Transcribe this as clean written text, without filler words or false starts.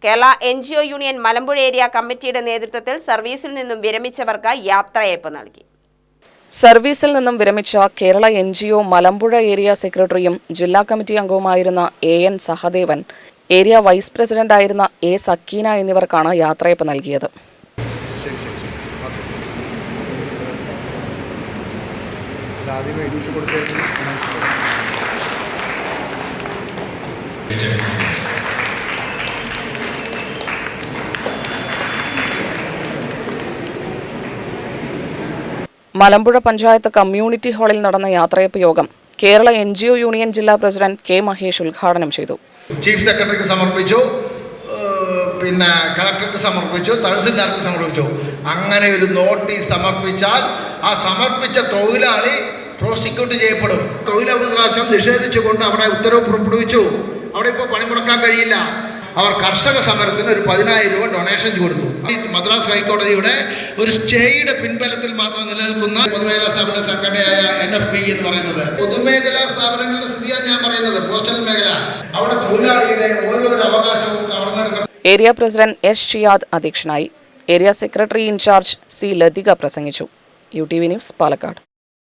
Kerala NGO union Malampuzha area കമ്മിറ്റിയുടെ നേതൃത്വത്തിൽ സർവീസിൽ നിന്നും വിരമിച്ചവർക്ക് യാത്രയയപ്പ് നൽകി. സർവീസിൽ നിന്നും വിരമിച്ച കേരള NGO മലമ്പുഴ ഏരിയ സെക്രട്ടറിയും ജില്ലാ കമ്മിറ്റി അംഗവുമായിരുന്ന AN സഹദേവൻ, ഏരിയ വൈസ് പ്രസിഡന്റായിരുന്ന A സക്കീന എന്നിവർക്കാണ് യാത്രയയപ്പ് നൽകിയത്. മലമ്പുഴ പഞ്ചായത്ത് കമ്മ്യൂണിറ്റി ഹാളിൽ നടന്ന യാത്രയയപ്പ് യോഗം കേരള NGO യൂണിയൻ ജില്ലാ പ്രസിഡന്റ് K മഹേഷ് ഉദ്ഘാടനം ചെയ്തു. ചീഫ് സെക്രട്ടറിക്ക് സമർപ്പിച്ചു, പിന്നെ കളക്ടർക്ക് സമർപ്പിച്ചു, തഹസിൽദാർക്ക് സമർപ്പിച്ചു. അങ്ങനെ ഒരു നോട്ടീസ് സമർപ്പിച്ചാൽ ആ സമർപ്പിച്ച തൊഴിലാളി പ്രോസിക്യൂട്ട് ചെയ്യപ്പെടും. തൊഴിലവകാശം നിഷേധിച്ചുകൊണ്ട് അവിടെ ഉത്തരവ് പുറപ്പെടുവിച്ചു. അവിടെ ഇപ്പോൾ പണിമുടക്കാൻ കഴിയില്ല. അവർ കർഷക സമരത്തിന് ഒരു 10,000 രൂപ ഡൊണേഷൻ കൊടുത്തു. മദ്രാസ് ഹൈക്കോടതിയുടെ ഒരു സ്റ്റേയുടെ പിൻബലത്തിൽ മാത്രം നിലനിൽക്കുന്ന പൊതുമേഖലാ സ്ഥാപന സംഘടനയായ NFB എന്ന് പറയുന്നത്, പൊതുമേഖലാ സ്ഥാപനങ്ങളുടെ സ്ഥിതിയാണ് ഞാൻ പറയുന്നത്. പോസ്റ്റൽ മേഖല, അവിടെ തൊഴിലാളിയുടെ ഓരോരോ അവകാശവും കവർന്നെടുക്കണം. ഏരിയ പ്രസിഡന്റ് S ഷിയാദ് അധ്യക്ഷനായി. Area secretary in charge C Latika പ്രസംഗിച്ചു. UTV news, Palakkad.